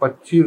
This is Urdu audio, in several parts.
25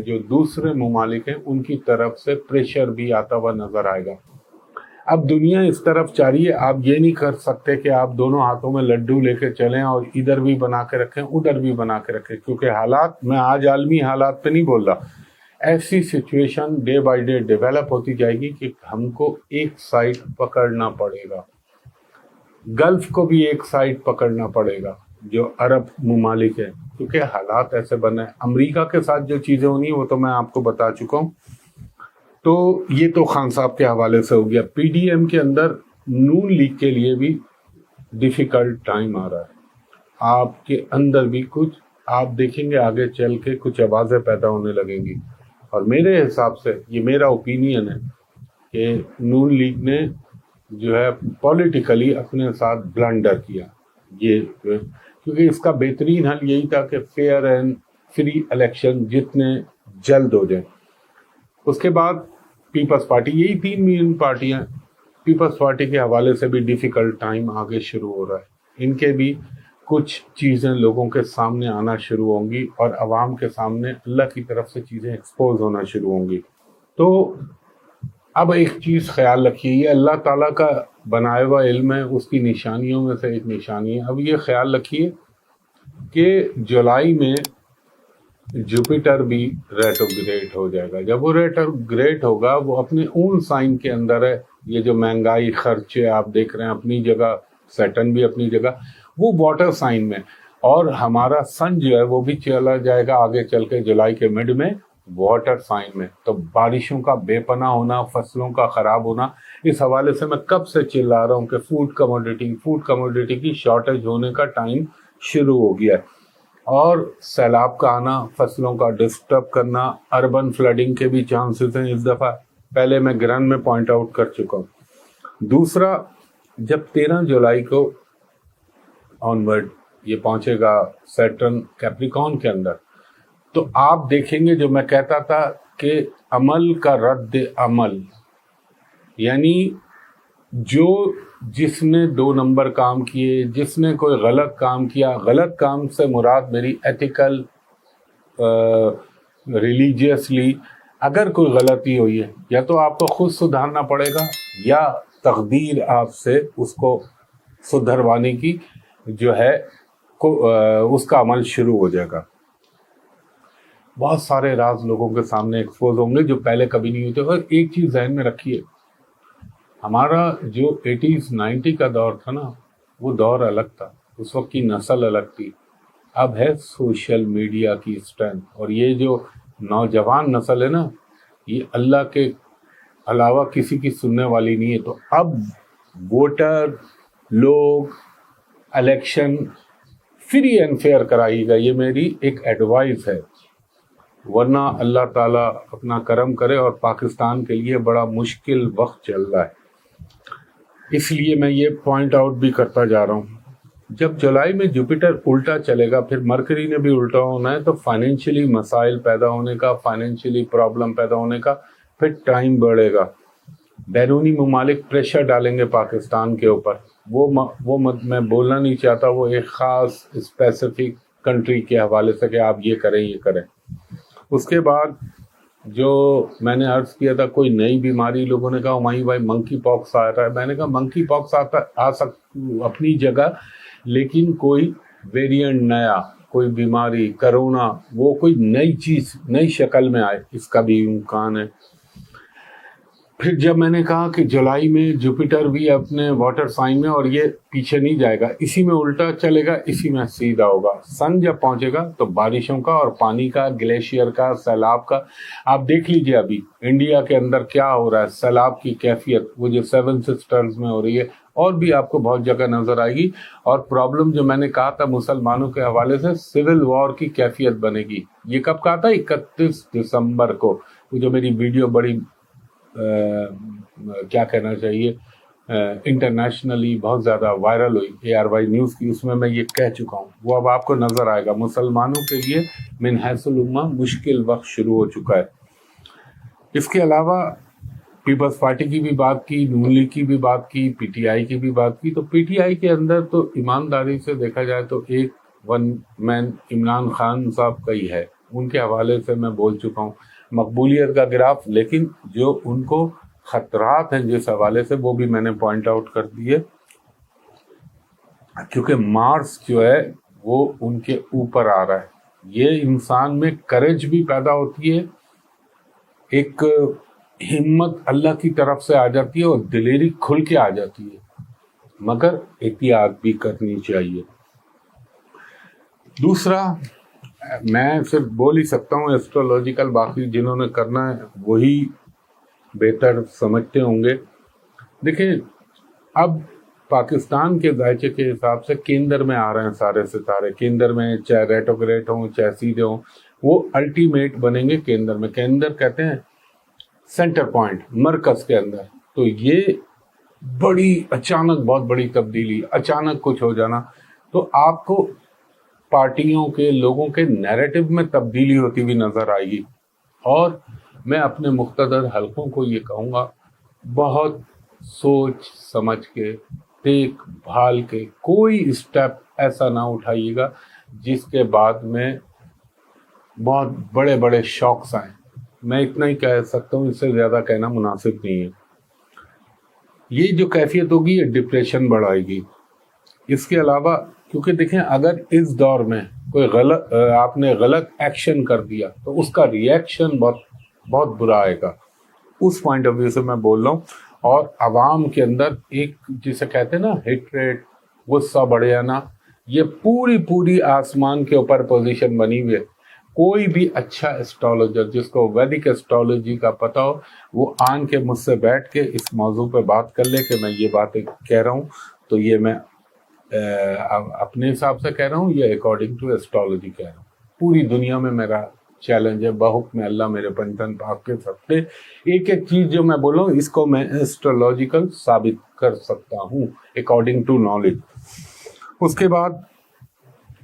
جو دوسرے ممالک ہیں ان کی طرف سے پریشر بھی آتا ہوا نظر آئے گا۔ اب دنیا اس طرف جا رہی ہے، آپ یہ نہیں کر سکتے کہ آپ دونوں ہاتھوں میں لڈو لے کے چلیں اور ادھر بھی بنا کے رکھیں ادھر بھی بنا کے رکھیں، کیونکہ حالات، میں آج عالمی حالات پہ نہیں بول رہا، ایسی situation day by day develop ہوتی جائے گی کہ ہم کو ایک سائڈ پکڑنا پڑے گا، گلف کو بھی ایک سائڈ پکڑنا پڑے گا جو عرب ممالک ہیں، کیونکہ حالات ایسے بنے۔ امریکہ کے ساتھ جو چیزیں ہونی ہیں وہ تو میں آپ کو بتا چکا ہوں۔ تو یہ تو خان صاحب کے حوالے سے ہو گیا۔ پی ڈی ایم کے اندر نون لیگ کے لیے بھی ڈیفیکلٹ ٹائم آ رہا ہے، آپ کے اندر بھی کچھ آپ دیکھیں گے آگے چل کے کچھ آوازیں پیدا ہونے لگیں گی، اور میرے حساب سے یہ میرا اوپینین ہے کہ نون لیگ نے جو ہے پولیٹیکلی اپنے ساتھ بلنڈر کیا، یہ کیونکہ اس کا بہترین حل یہی تھا کہ فیئر اینڈ فری الیکشن جتنے جلد ہو جائیں۔ اس کے بعد پیپلز پارٹی، یہی 3 مین پارٹیاں، پیپلز پارٹی کے حوالے سے بھی ڈیفیکلٹ ٹائم آگے شروع ہو رہا ہے، ان کے بھی کچھ چیزیں لوگوں کے سامنے آنا شروع ہوں گی اور عوام کے سامنے اللہ کی طرف سے چیزیں ایکسپوز ہونا شروع ہوں گی۔ تو اب ایک چیز خیال رکھیے، یہ اللہ تعالیٰ کا بنایا ہوا علم ہے، اس کی نشانیوں میں سے ایک نشانی ہے۔ اب یہ خیال رکھیے کہ جولائی میں جوپیٹر بھی ریٹروگریڈ ہو جائے گا۔ جب وہ ریٹروگریڈ ہوگا، وہ اپنے اون سائن کے اندر ہے، یہ جو مہنگائی خرچے آپ دیکھ رہے ہیں اپنی جگہ، سیٹن بھی اپنی جگہ، وہ واٹر سائن میں، اور ہمارا سن جو ہے وہ بھی چلا جائے گا آگے چل کے جولائی کے مڈ میں واٹر سائن میں۔ تو بارشوں کا بے پناہ ہونا، فصلوں کا خراب ہونا، اس حوالے سے میں کب سے چلا رہا ہوں کہ فوڈ کموڈیٹی کی شارٹیج ہونے کا ٹائم شروع ہو گیا ہے، اور سیلاب کا آنا، فصلوں کا ڈسٹرب کرنا، اربن فلڈنگ کے بھی چانسز ہیں اس دفعہ، پہلے میں گرن میں پوائنٹ آؤٹ کر چکا ہوں۔ دوسرا، جب 13 جولائی کو آنورڈ یہ پہنچے گا سیٹرن کیپریکون کے اندر، تو آپ دیکھیں گے جو میں کہتا تھا کہ عمل کا رد عمل، یعنی جس نے 2 نمبر کام کیے، جس نے کوئی غلط کام کیا، غلط کام سے مراد میری ایتھیکل، ریلیجیسلی اگر کوئی غلطی ہوئی ہے، یا تو آپ کو خود سدھارنا پڑے گا، یا تقدیر آپ سے اس کو سدھروانے کی جو ہے اس کا عمل شروع ہو جائے گا۔ بہت سارے راز لوگوں کے سامنے ایکسپوز ہوں گے جو پہلے کبھی نہیں ہوتے۔ اور ایک چیز ذہن میں رکھیے، ہمارا جو 80s 90 کا دور تھا نا، وہ دور الگ تھا، اس وقت کی نسل الگ تھی۔ اب ہے سوشل میڈیا کی اسٹرینتھ، اور یہ جو نوجوان نسل ہے نا، یہ اللہ کے علاوہ کسی کی سننے والی نہیں ہے۔ تو اب ووٹر لوگ الیکشن فری اینڈ فیئر کرائیے گا، یہ میری ایک ایڈوائز ہے، ورنہ اللہ تعالیٰ اپنا کرم کرے اور پاکستان کے لیے بڑا مشکل وقت چل رہا ہے۔ اس لیے میں یہ پوائنٹ آؤٹ بھی کرتا جا رہا ہوں، جب جولائی میں جوپیٹر الٹا چلے گا، پھر مرکری نے بھی الٹا ہونا ہے، تو فائنینشلی مسائل پیدا ہونے کا، فائنینشلی پرابلم پیدا ہونے کا پھر ٹائم بڑھے گا۔ بیرونی ممالک پریشر ڈالیں گے پاکستان کے اوپر، وہ میں بولنا نہیں چاہتا، وہ ایک خاص اسپیسیفک کنٹری کے حوالے سے کہ آپ یہ کریں یہ کریں۔ اس کے بعد جو میں نے عرض کیا تھا کوئی نئی بیماری، لوگوں نے کہا ہمایوں بھائی منکی پاکس آ رہا ہے، میں نے کہا منکی پاکس آ سکتا اپنی جگہ، لیکن کوئی ویریئنٹ نیا، کوئی بیماری، کرونا، وہ کوئی نئی چیز نئی شکل میں آئے، اس کا بھی امکان ہے۔ پھر جب میں نے کہا کہ جولائی میں جوپیٹر بھی اپنے واٹر سائن میں، اور یہ پیچھے نہیں جائے گا، اسی میں الٹا چلے گا، اسی میں سیدھا ہوگا، سن جب پہنچے گا تو بارشوں کا اور پانی کا، گلیشیئر کا، سیلاب کا، آپ دیکھ لیجئے ابھی انڈیا کے اندر کیا ہو رہا ہے، سیلاب کی کیفیت وہ جو 7 سسٹرز میں ہو رہی ہے، اور بھی آپ کو بہت جگہ نظر آئے گی۔ اور پرابلم جو میں نے کہا تھا مسلمانوں کے حوالے سے، سول وار کی کیفیت بنے گی۔ یہ کب کہا تھا؟ 31 دسمبر کو، وہ جو میری ویڈیو بڑی کیا کہنا چاہیے انٹرنیشنلی بہت زیادہ وائرل ہوئی ARY نیوز کی، اس میں یہ کہہ چکا ہوں، وہ اب آپ کو نظر آئے گا۔ مسلمانوں کے لیے من حیث الامہ مشکل وقت شروع ہو چکا ہے۔ اس کے علاوہ پیپلز پارٹی کی بھی بات کی، نون لیگ کی بھی بات کی، PTI کی بھی بات کی۔ تو PTI کے اندر تو ایمانداری سے دیکھا جائے تو ایک ون مین عمران خان صاحب کا ہی ہے، ان کے حوالے سے میں بول چکا ہوں، مقبولیت کا گراف، لیکن جو ان کو خطرات ہیں جس حوالے سے وہ بھی میں نے پوائنٹ آؤٹ کر دیے، کیونکہ مارس جو ہے وہ ان کے اوپر آ رہا ہے. یہ انسان میں کریج بھی پیدا ہوتی ہے، ایک ہمت اللہ کی طرف سے آ جاتی ہے اور دلیری کھل کے آ جاتی ہے، مگر احتیاط بھی کرنی چاہیے. دوسرا، میں صرف بول ہی سکتا ہوں ایسٹرولوجیکل، باقی جنہوں نے کرنا ہے وہی بہتر سمجھتے ہوں گے. دیکھیں، اب پاکستان کے ذائچے کے حساب سے کیندر میں آ رہے ہیں سارے ستارے، کیندر میں چاہے ریٹوگریٹ ہوں چاہے سیدھے ہوں، وہ الٹیمیٹ بنیں گے کیندر میں. کیندر کہتے ہیں سینٹر پوائنٹ، مرکز کے اندر. تو یہ بڑی اچانک، بہت بڑی تبدیلی، اچانک کچھ ہو جانا، تو آپ کو پارٹیوں کے لوگوں کے نیریٹو میں تبدیلی ہوتی ہوئی نظر آئے گی. اور میں اپنے مقتدر حلقوں کو یہ کہوں گا، بہت سوچ سمجھ کے، دیکھ بھال کے کوئی اسٹیپ ایسا نہ اٹھائیے گا جس کے بعد میں بہت بڑے بڑے شوقس آئیں. میں اتنا ہی کہہ سکتا ہوں، اس سے زیادہ کہنا مناسب نہیں ہے. یہ جو کیفیت ہوگی یہ ڈپریشن بڑھائے گی. اس کے علاوہ، کیونکہ دیکھیں اگر اس دور میں کوئی آپ نے غلط ایکشن کر دیا تو اس کا ریئیکشن بہت برا آئے گا. اس پوائنٹ آف ویو سے میں بول رہا ہوں. اور عوام کے اندر ایک جسے کہتے ہیں نا ہیٹریٹ، غصہ بڑھ جانا، یہ پوری آسمان کے اوپر پوزیشن بنی ہوئی ہے. کوئی بھی اچھا اسٹرالوجر جس کو ویدک اسٹرالوجی کا پتہ ہو، وہ آن کے مجھ سے بیٹھ کے اس موضوع پہ بات کر لے کہ میں یہ باتیں کہہ رہا ہوں تو یہ میں اپنے حساب سے کہہ رہا ہوں، یہ اکارڈنگ ٹو اسٹرالوجی کہہ رہا ہوں. پوری دنیا میں میرا چیلنج ہے، بحکم اللہ میرے پنجتن پاک کے سب سے ایک چیز جو میں بول رہا ہوں اس کو میں اسٹرالوجیکل ثابت کر سکتا ہوں اکارڈنگ ٹو نالج. اس کے بعد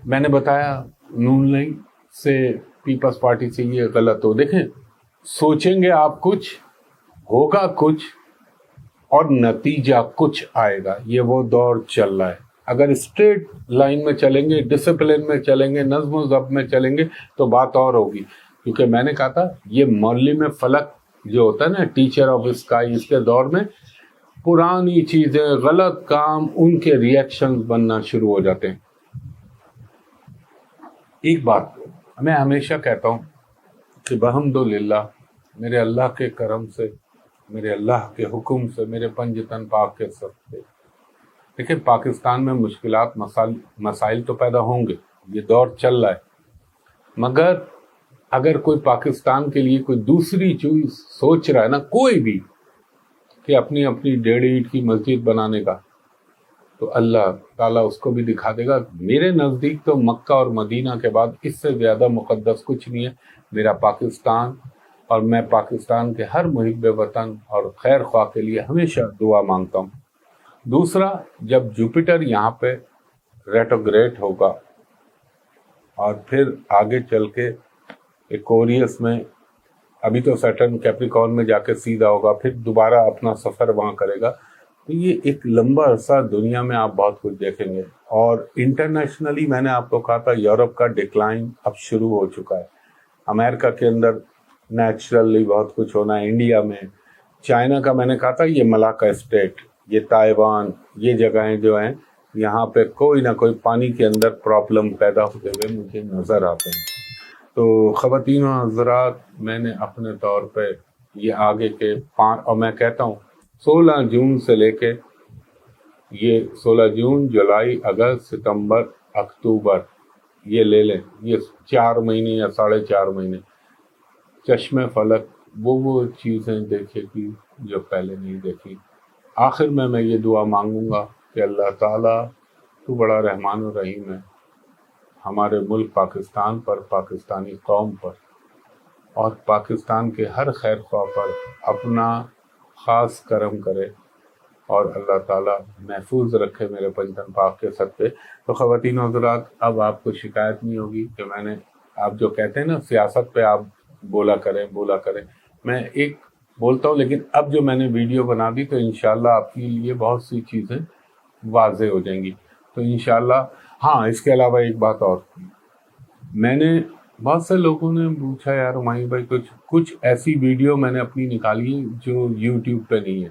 میں نے بتایا نون لیگ سے، پیپلز پارٹی سے یہ غلط ہو. دیکھیں، سوچیں گے آپ کچھ، ہوگا کچھ، اور نتیجہ کچھ آئے گا. یہ وہ دور چل رہا ہے. اگر اسٹریٹ لائن میں چلیں گے، ڈسپلن میں چلیں گے، نظم و ضبط میں چلیں گے تو بات اور ہوگی. کیونکہ میں نے کہا تھا یہ معلم فلک جو ہوتا ہے نا، ٹیچر آف اسکائی، اس کے دور میں پرانی چیزیں، غلط کام، ان کے ریئیکشن بننا شروع ہو جاتے ہیں. ایک بات میں ہمیشہ کہتا ہوں کہ بحمدللہ، میرے اللہ کے کرم سے، میرے اللہ کے حکم سے، میرے پنجتن پاک کے سب سے، دیکھیں پاکستان میں مشکلات، مسائل تو پیدا ہوں گے، یہ دور چل رہا ہے. مگر اگر کوئی پاکستان کے لیے کوئی دوسری چیز سوچ رہا ہے نا، کوئی بھی، کہ اپنی 1.5 اینٹ کی مسجد بنانے کا، تو اللہ تعالیٰ اس کو بھی دکھا دے گا. میرے نزدیک تو مکہ اور مدینہ کے بعد اس سے زیادہ مقدس کچھ نہیں ہے میرا پاکستان. اور میں پاکستان کے ہر محب وطن اور خیر خواہ کے لیے ہمیشہ دعا مانگتا ہوں. دوسرا، جب جوپیٹر یہاں پہ ریٹوگریٹ ہوگا اور پھر آگے چل کے ایکوریس میں، ابھی تو سیٹرن کیپریکارن میں جا کے سیدھا ہوگا، پھر دوبارہ اپنا سفر وہاں کرے گا. تو یہ ایک لمبا عرصہ دنیا میں آپ بہت کچھ دیکھیں گے. اور انٹرنیشنلی میں نے آپ کو کہا تھا یورپ کا ڈکلائن اب شروع ہو چکا ہے. امریکہ کے اندر نیچرلی بہت کچھ ہونا ہے. انڈیا میں، چائنا کا میں نے کہا تھا یہ ملاکا اسٹیٹ، یہ تائیوان، یہ جگہیں جو ہیں یہاں پہ کوئی نہ کوئی پانی کے اندر پرابلم پیدا ہوتے ہوئے مجھے نظر آتے ہیں. تو خواتین و حضرات، میں نے اپنے طور پہ یہ آگے کے اور میں کہتا ہوں 16 جون سے لے کے یہ 16 جون، جولائی، اگست، ستمبر، اکتوبر، یہ لے لیں، یہ 4 مہینے یا 4.5 مہینے چشم فلک وہ چیزیں دیکھے گی جو پہلے نہیں دیکھی. آخر میں یہ دعا مانگوں گا کہ اللہ تعالیٰ تو بڑا رحمان و رحیم ہے، ہمارے ملک پاکستان پر، پاکستانی قوم پر اور پاکستان کے ہر خیر خواہ پر اپنا خاص کرم کرے اور اللہ تعالیٰ محفوظ رکھے میرے پنجتن پاک کے صدقے. تو خواتین و حضرات، اب آپ کو شکایت نہیں ہوگی کہ میں نے، آپ جو کہتے ہیں نا سیاست پہ آپ بولا کریں، میں ایک بولتا ہوں، لیکن اب جو میں نے ویڈیو بنا دی تو انشاءاللہ آپ کے لیے بہت سی چیزیں واضح ہو جائیں گی. تو انشاءاللہ. ہاں، اس کے علاوہ ایک بات اور، میں نے بہت سے لوگوں نے پوچھا یار ہمایوں بھائی کچھ ایسی ویڈیو میں نے اپنی نکالی ہے جو یوٹیوب پہ نہیں ہے،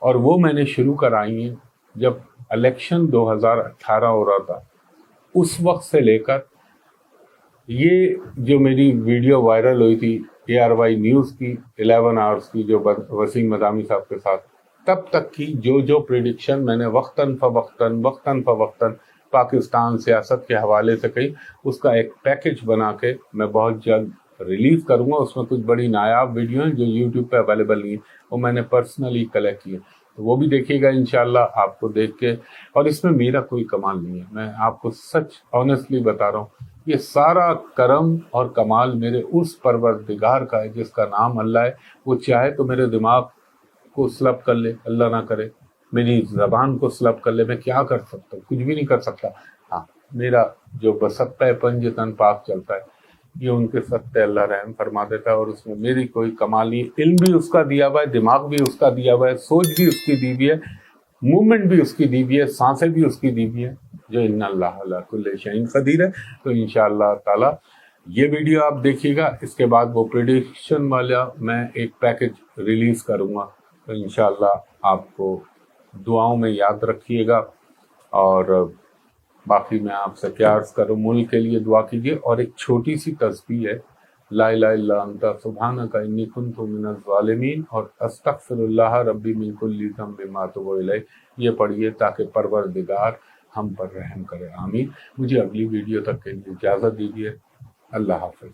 اور وہ میں نے شروع کرائی ہیں جب الیکشن 2018 ہو رہا تھا، اس وقت سے لے کر یہ جو میری ویڈیو وائرل ہوئی تھی ARY نیوز کی 11 آورز کی جو وسیم مدامی صاحب کے ساتھ، تب تک کی جو پریڈکشن میں نے وقتاً فوقتاً پاکستان سیاست کے حوالے سے کہی، اس کا ایک پیکج بنا کے میں بہت جلد ریلیز کروں گا۔ اس میں کچھ بڑی نایاب ویڈیو ہیں جو یوٹیوب پہ اویلیبل نہیں ہیں، وہ میں نے پرسنلی کلیکٹ کیے، تو وہ بھی دیکھیے گا انشاءاللہ آپ کو دیکھ کے۔ اور اس میں میرا کوئی کمال نہیں ہے، میں آپ کو سچ آنیسٹلی بتا رہا ہوں، یہ سارا کرم اور کمال میرے اس پروردگار کا ہے جس کا نام اللہ ہے۔ وہ چاہے تو میرے دماغ کو سلب کر لے، اللہ نہ کرے، میری زبان کو سلب کر لے، میں کیا کر سکتا ہوں؟ کچھ بھی نہیں کر سکتا۔ ہاں، میرا جو بسطہ پنج تن پاک چلتا ہے، یہ ان کے سطح اللہ رحم فرما دیتا ہے، اور اس میں میری کوئی کمال نہیں۔ علم بھی اس کا دیا ہوا ہے، دماغ بھی اس کا دیا ہوا ہے، سوچ بھی اس کی دی ہوئی ہے، موومنٹ بھی اس کی دی ہوئی ہے، سانسیں بھی اس کی دی ہوئی ہے، جو ان اللہ علی کل شیء قدیر ہے۔ تو انشاءاللہ تعالی یہ ویڈیو آپ دیکھیے گا، اس کے بعد وہ پریڈکشن والا میں ایک پیکج ریلیز کروں گا، تو انشاءاللہ آپ کو دعاؤں میں یاد رکھیے گا۔ اور باقی میں آپ سے کیا عرض کروں، ملک کے لیے دعا کیجیے، اور ایک چھوٹی سی تسبیح ہے، لا الہ الا انت سبحانک انی کنت من الظالمین، اور استغفر اللہ ربی من کل ذنب ما اتوب الیہ، یہ پڑھیے تاکہ پروردگار ہم پر رحم کرے، آمین۔ مجھے اگلی ویڈیو تک کے لیے اجازت دیجیے، اللہ حافظ۔